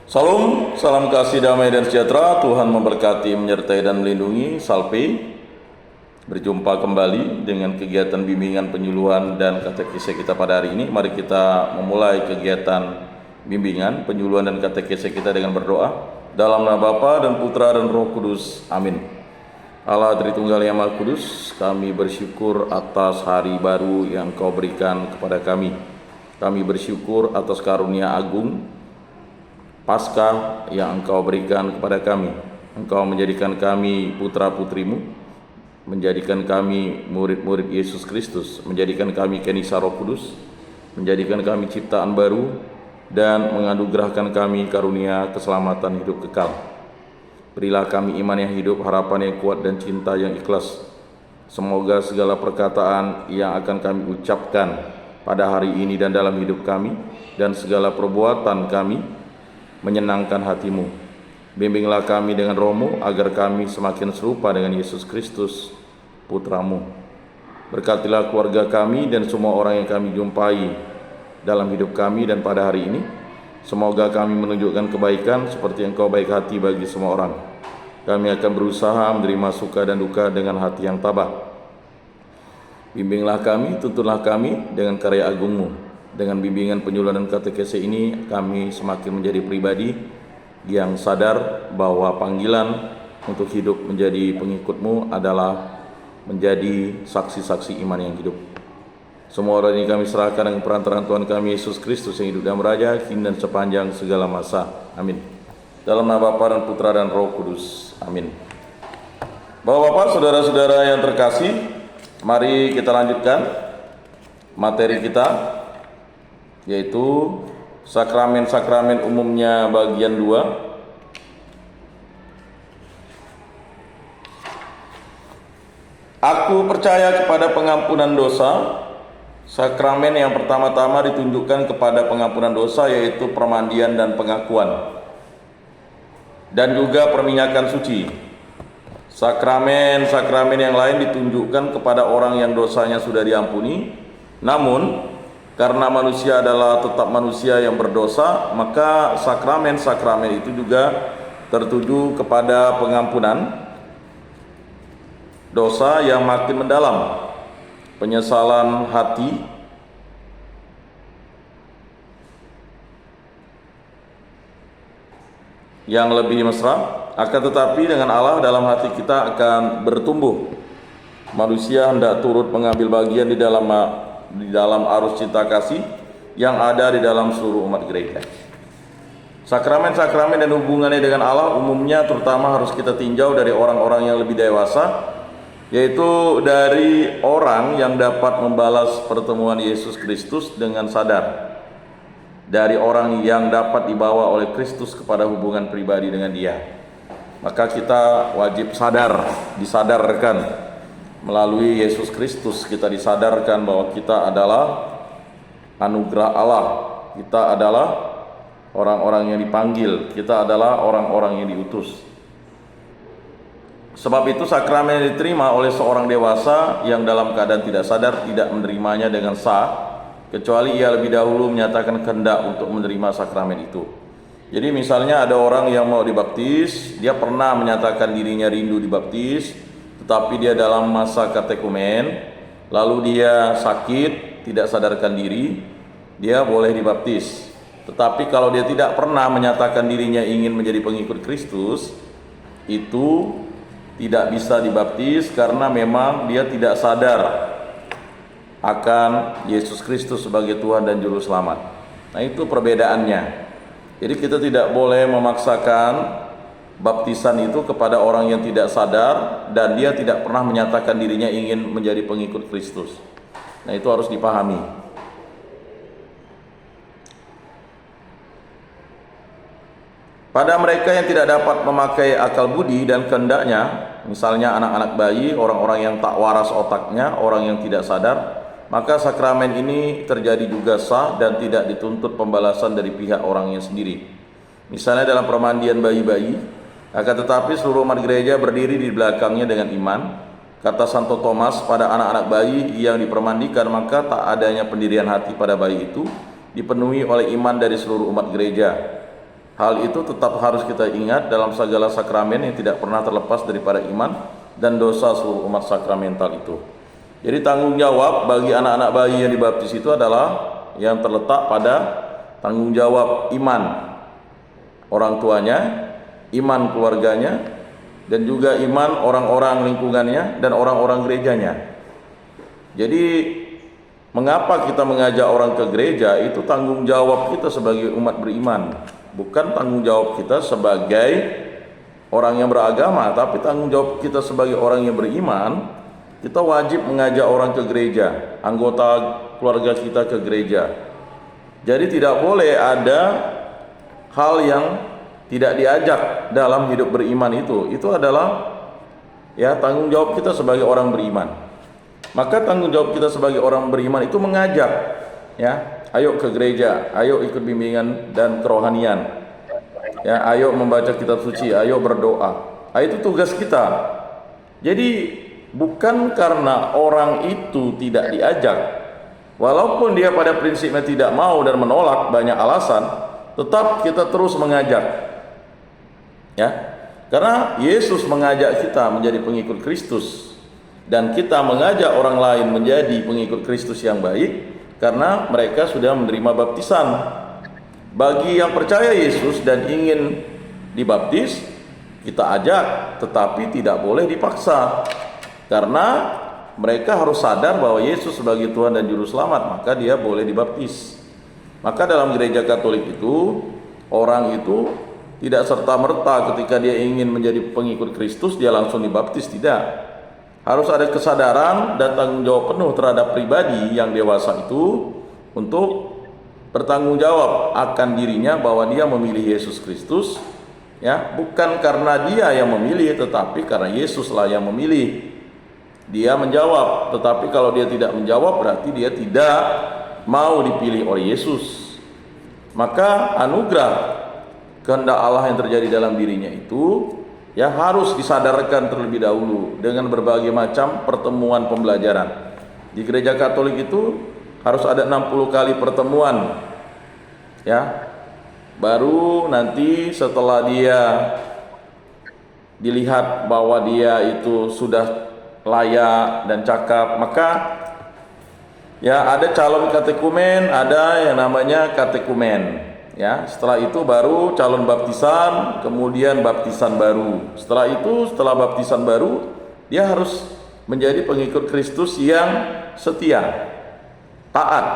Salam, salam kasih damai dan sejahtera. Tuhan memberkati, menyertai dan melindungi. Salve. Berjumpa kembali dengan kegiatan bimbingan penyuluhan dan katekese kita pada hari ini. Mari kita memulai kegiatan bimbingan penyuluhan dan katekese kita dengan berdoa. Dalam nama Bapa dan Putra dan Roh Kudus. Amin. Allah Tritunggal Yang Maha Kudus, kami bersyukur atas hari baru yang Kau berikan kepada kami. Kami bersyukur atas karunia agung Paskah yang Engkau berikan kepada kami. Engkau menjadikan kami putra-putrimu, menjadikan kami murid-murid Yesus Kristus, menjadikan kami kenisa Roh Kudus, menjadikan kami ciptaan baru, dan menganugerahkan kami karunia keselamatan hidup kekal. Berilah kami iman yang hidup, harapan yang kuat, dan cinta yang ikhlas. Semoga segala perkataan yang akan kami ucapkan pada hari ini dan dalam hidup kami, dan segala perbuatan kami menyenangkan hatimu. Bimbinglah kami dengan Roh-Mu agar kami semakin serupa dengan Yesus Kristus, Putra-Mu. Berkatilah keluarga kami dan semua orang yang kami jumpai dalam hidup kami dan pada hari ini. Semoga kami menunjukkan kebaikan seperti Engkau baik hati bagi semua orang. Kami akan berusaha menerima suka dan duka dengan hati yang tabah. Bimbinglah kami, tuntunlah kami dengan karya agung-Mu. Dengan bimbingan penyuluhan dan katekese ini, kami semakin menjadi pribadi yang sadar bahwa panggilan untuk hidup menjadi pengikut-Mu adalah menjadi saksi-saksi iman yang hidup. Semua orang ini kami serahkan dengan perantaraan Tuhan kami Yesus Kristus yang hidup dan meraja kini dan sepanjang segala masa. Amin. Dalam nama Bapa dan Putra dan Roh Kudus. Amin. Bapak-bapak, saudara-saudara yang terkasih, mari kita lanjutkan materi kita, yaitu sakramen-sakramen umumnya bagian 2. Aku percaya kepada pengampunan dosa. Sakramen yang pertama-tama ditunjukkan kepada pengampunan dosa yaitu permandian dan pengakuan, dan juga perminyakan suci. Sakramen-sakramen yang lain ditunjukkan kepada orang yang dosanya sudah diampuni. Namun karena manusia adalah tetap manusia yang berdosa, maka sakramen-sakramen itu juga tertuju kepada pengampunan dosa yang makin mendalam, penyesalan hati, yang lebih mesra. Akan tetapi dengan Allah dalam hati kita akan bertumbuh. Manusia hendak turut mengambil bagian di dalam arus cinta kasih yang ada di dalam seluruh umat gereja. Sakramen-sakramen dan hubungannya dengan Allah umumnya terutama harus kita tinjau dari orang-orang yang lebih dewasa, yaitu dari orang yang dapat membalas pertemuan Yesus Kristus dengan sadar, dari orang yang dapat dibawa oleh Kristus kepada hubungan pribadi dengan Dia. Maka kita wajib disadarkan melalui Yesus Kristus. Kita disadarkan bahwa kita adalah anugerah Allah, kita adalah orang-orang yang dipanggil, kita adalah orang-orang yang diutus. Sebab itu sakramen yang diterima oleh seorang dewasa yang dalam keadaan tidak sadar tidak menerimanya dengan sah, kecuali ia lebih dahulu menyatakan kehendak untuk menerima sakramen itu. Jadi misalnya ada orang yang mau dibaptis, dia pernah menyatakan dirinya rindu dibaptis, tetapi dia dalam masa katekumen, lalu dia sakit, tidak sadarkan diri, dia boleh dibaptis. Tetapi kalau dia tidak pernah menyatakan dirinya ingin menjadi pengikut Kristus, itu tidak bisa dibaptis karena memang dia tidak sadar akan Yesus Kristus sebagai Tuhan dan Juru Selamat. Nah, itu perbedaannya. Jadi kita tidak boleh memaksakan baptisan itu kepada orang yang tidak sadar dan dia tidak pernah menyatakan dirinya ingin menjadi pengikut Kristus. Nah, itu harus dipahami. Pada mereka yang tidak dapat memakai akal budi dan kehendaknya, misalnya anak-anak bayi, orang-orang yang tak waras otaknya, orang yang tidak sadar, maka sakramen ini terjadi juga sah dan tidak dituntut pembalasan dari pihak orangnya sendiri. Misalnya dalam permandian bayi-bayi, akan tetapi seluruh umat gereja berdiri di belakangnya dengan iman. Kata Santo Thomas pada anak-anak bayi yang dipermandikan, maka tak adanya pendirian hati pada bayi itu dipenuhi oleh iman dari seluruh umat gereja. Hal itu tetap harus kita ingat dalam segala sakramen yang tidak pernah terlepas daripada iman dan dosa seluruh umat sakramental itu. Jadi tanggung jawab bagi anak-anak bayi yang dibaptis itu adalah yang terletak pada tanggung jawab iman orang tuanya, iman keluarganya, dan juga iman orang-orang lingkungannya dan orang-orang gerejanya. Jadi mengapa kita mengajak orang ke gereja? Itu tanggung jawab kita sebagai umat beriman, bukan tanggung jawab kita sebagai orang yang beragama, tapi tanggung jawab kita sebagai orang yang beriman. Kita wajib mengajak orang ke gereja, anggota keluarga kita ke gereja. Jadi tidak boleh ada hal yang tidak diajak dalam hidup beriman itu. Itu adalah tanggung jawab kita sebagai orang beriman. Maka tanggung jawab kita sebagai orang beriman itu mengajak, ayo ke gereja, ayo ikut bimbingan dan kerohanian, ayo membaca kitab suci, ayo berdoa. Itu tugas kita. Jadi bukan karena orang itu tidak diajak, walaupun dia pada prinsipnya tidak mau dan menolak banyak alasan, tetap kita terus mengajak, karena Yesus mengajak kita menjadi pengikut Kristus, dan kita mengajak orang lain menjadi pengikut Kristus yang baik karena mereka sudah menerima baptisan. Bagi yang percaya Yesus dan ingin dibaptis, kita ajak, tetapi tidak boleh dipaksa. Karena mereka harus sadar bahwa Yesus sebagai Tuhan dan Juru Selamat, maka dia boleh dibaptis. Maka dalam gereja Katolik itu, orang itu tidak serta-merta ketika dia ingin menjadi pengikut Kristus, dia langsung dibaptis, tidak. Harus ada kesadaran dan tanggung jawab penuh terhadap pribadi yang dewasa itu untuk bertanggung jawab akan dirinya bahwa dia memilih Yesus Kristus, bukan karena dia yang memilih, tetapi karena Yesuslah yang memilih. Dia menjawab, tetapi kalau dia tidak menjawab berarti dia tidak mau dipilih oleh Yesus. Maka anugerah kehendak Allah yang terjadi dalam dirinya itu harus disadarkan terlebih dahulu dengan berbagai macam pertemuan pembelajaran. Di gereja Katolik itu harus ada 60 kali pertemuan, baru nanti setelah dia dilihat bahwa dia itu sudah layak dan cakap, maka ada calon katekumen, ada yang namanya katekumen. Setelah itu baru calon baptisan, kemudian baptisan baru. Setelah baptisan baru, dia harus menjadi pengikut Kristus yang setia, taat.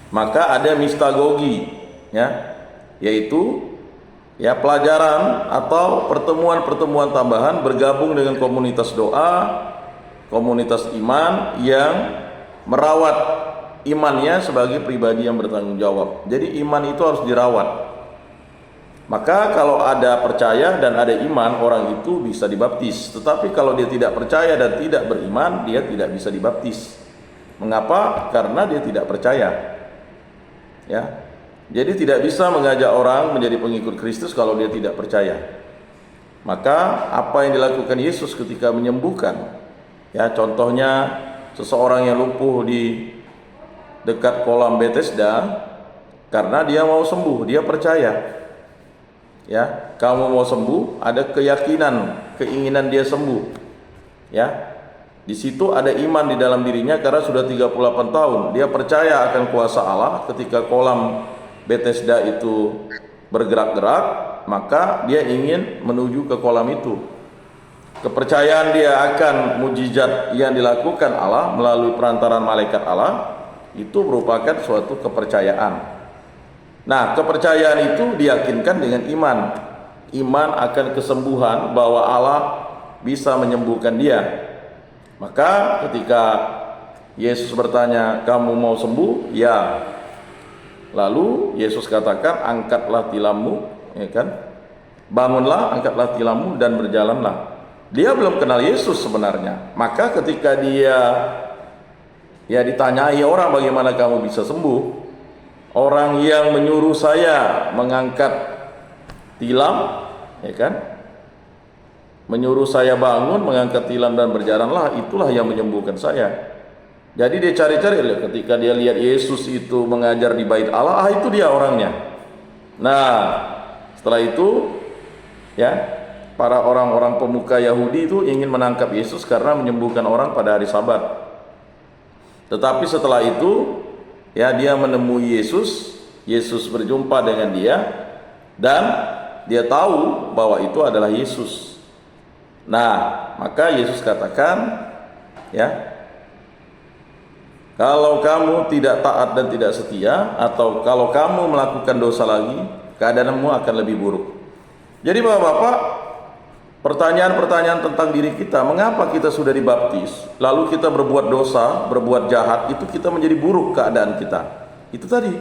Maka ada mistagogi, yaitu pelajaran atau pertemuan-pertemuan tambahan bergabung dengan komunitas doa, komunitas iman yang merawat imannya sebagai pribadi yang bertanggung jawab. Jadi iman itu harus dirawat. Maka kalau ada percaya dan ada iman, orang itu bisa dibaptis. Tetapi kalau dia tidak percaya dan tidak beriman, dia tidak bisa dibaptis. Mengapa? Karena dia tidak percaya. Jadi tidak bisa mengajak orang menjadi pengikut Kristus kalau dia tidak percaya. Maka apa yang dilakukan Yesus ketika menyembuhkan, contohnya seseorang yang lumpuh di dekat kolam Bethesda, karena dia mau sembuh, dia percaya. Kamu mau sembuh, ada keyakinan, keinginan dia sembuh. Di situ ada iman di dalam dirinya karena sudah 38 tahun. Dia percaya akan kuasa Allah. Ketika kolam Bethesda itu bergerak-gerak, maka dia ingin menuju ke kolam itu. Kepercayaan dia akan mujizat yang dilakukan Allah melalui perantaran malaikat Allah itu merupakan suatu kepercayaan. Nah, kepercayaan itu diyakinkan dengan iman. Iman akan kesembuhan, bahwa Allah bisa menyembuhkan dia. Maka ketika Yesus bertanya, "Kamu mau sembuh?" "Ya." Lalu Yesus katakan, "Angkatlah tilammu," "Bangunlah, angkatlah tilammu dan berjalanlah." Dia belum kenal Yesus sebenarnya. Maka ketika dia ditanyai orang, "Bagaimana kamu bisa sembuh?" "Orang yang menyuruh saya mengangkat tilam, menyuruh saya bangun, mengangkat tilam dan berjalanlah, itulah yang menyembuhkan saya." Jadi dia cari-cari, ketika dia lihat Yesus itu mengajar di bait Allah, itu dia orangnya. Nah, setelah itu ya, para orang-orang pemuka Yahudi itu ingin menangkap Yesus karena menyembuhkan orang pada hari Sabat. Tetapi setelah itu ya, dia menemui Yesus, Yesus berjumpa dengan dia dan dia tahu bahwa itu adalah Yesus. Nah, maka Yesus katakan ya, kalau kamu tidak taat dan tidak setia, atau kalau kamu melakukan dosa lagi, keadaanmu akan lebih buruk. Jadi Bapak-bapak, pertanyaan-pertanyaan tentang diri kita, mengapa kita sudah dibaptis, lalu kita berbuat dosa, berbuat jahat, itu kita menjadi buruk keadaan kita. Itu tadi.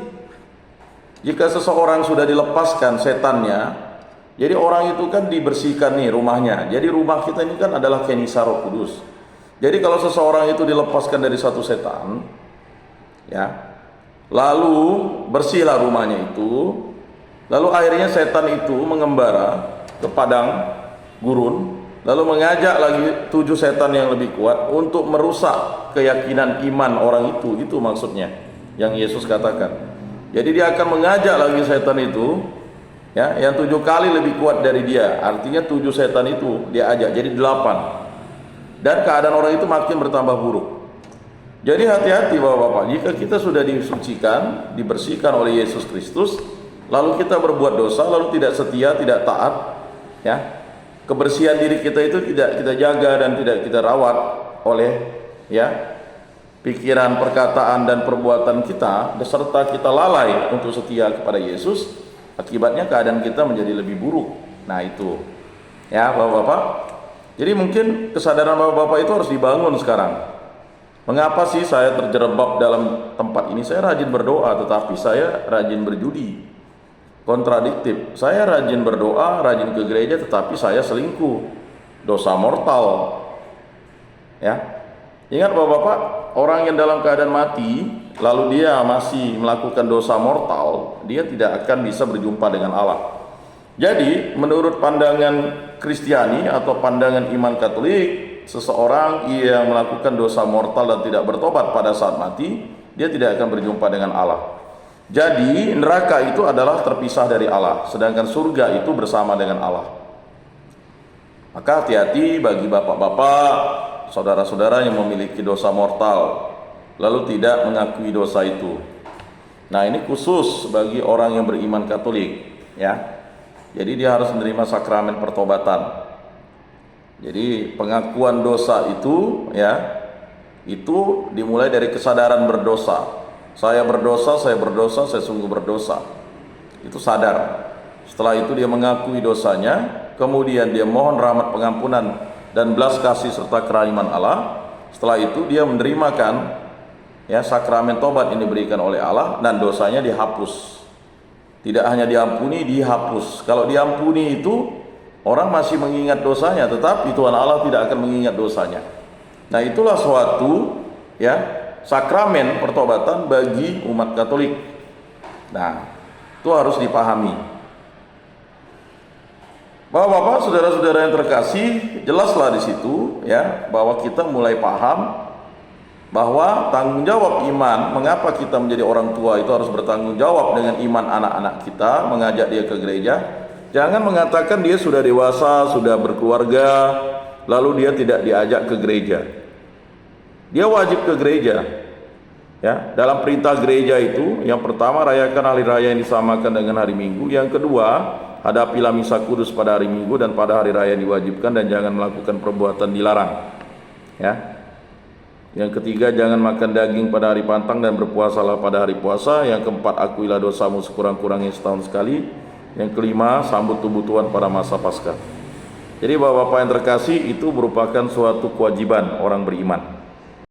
Jika seseorang sudah dilepaskan setannya, jadi orang itu kan dibersihkan nih rumahnya. Jadi rumah kita ini kan adalah kenisa Roh Kudus. Jadi kalau seseorang itu dilepaskan dari satu setan, ya, lalu bersihlah rumahnya itu, lalu akhirnya setan itu mengembara ke padang gurun, lalu mengajak lagi 7 setan yang lebih kuat untuk merusak keyakinan iman orang itu maksudnya yang Yesus katakan. Jadi dia akan mengajak lagi setan itu, ya, yang 7 kali lebih kuat dari dia. Artinya 7 setan itu dia ajak, jadi 8. Dan keadaan orang itu makin bertambah buruk. Jadi hati-hati Bapak-bapak, jika kita sudah disucikan, dibersihkan oleh Yesus Kristus, lalu kita berbuat dosa, lalu tidak setia, tidak taat, ya, kebersihan diri kita itu tidak kita jaga dan tidak kita rawat oleh ya pikiran, perkataan dan perbuatan kita, beserta kita lalai untuk setia kepada Yesus, akibatnya keadaan kita menjadi lebih buruk. Nah itu ya Bapak-bapak. Jadi mungkin kesadaran Bapak-bapak itu harus dibangun sekarang. Mengapa sih saya terjerembab dalam tempat ini? Saya rajin berdoa, tetapi saya rajin berjudi. Kontradiktif. Saya rajin berdoa, rajin ke gereja, tetapi saya selingkuh. Dosa mortal. Ya. Ingat Bapak-bapak, orang yang dalam keadaan mati, lalu dia masih melakukan dosa mortal, dia tidak akan bisa berjumpa dengan Allah. Jadi, menurut pandangan Kristiani atau pandangan iman Katolik, seseorang yang melakukan dosa mortal dan tidak bertobat pada saat mati, dia tidak akan berjumpa dengan Allah. Jadi, neraka itu adalah terpisah dari Allah, sedangkan surga itu bersama dengan Allah. Maka hati-hati bagi bapak-bapak, saudara-saudara yang memiliki dosa mortal, lalu tidak mengakui dosa itu. Nah, ini khusus bagi orang yang beriman Katolik, ya. Jadi dia harus menerima sakramen pertobatan. Jadi pengakuan dosa itu ya, itu dimulai dari kesadaran berdosa. Saya berdosa, saya sungguh berdosa. Itu sadar. Setelah itu dia mengakui dosanya, kemudian dia mohon rahmat pengampunan dan belas kasih serta kerahiman Allah. Setelah itu dia menerimakan ya sakramen tobat yang diberikan oleh Allah dan dosanya dihapus. Tidak hanya diampuni, dihapus. Kalau diampuni itu orang masih mengingat dosanya, tetapi Tuhan Allah tidak akan mengingat dosanya. Nah, itulah suatu ya sakramen pertobatan bagi umat Katolik. Nah, itu harus dipahami. Bapak-bapak, saudara-saudara yang terkasih, jelaslah di situ ya bahwa kita mulai paham bahwa tanggung jawab iman, mengapa kita menjadi orang tua itu harus bertanggung jawab dengan iman anak-anak kita, mengajak dia ke gereja. Jangan mengatakan dia sudah dewasa, sudah berkeluarga, lalu dia tidak diajak ke gereja. Dia wajib ke gereja. Ya, dalam perintah gereja itu, yang pertama rayakan hari raya yang disamakan dengan hari Minggu, yang kedua hadapilah misa kudus pada hari Minggu dan pada hari raya diwajibkan, dan jangan melakukan perbuatan dilarang. Ya. Yang ketiga, jangan makan daging pada hari pantang dan berpuasalah pada hari puasa. Yang keempat, akuilah dosamu sekurang-kurangnya setahun sekali. Yang kelima, sambut tubuh Tuhan pada masa Paskah. Jadi Bapak-bapak yang terkasih, itu merupakan suatu kewajiban orang beriman.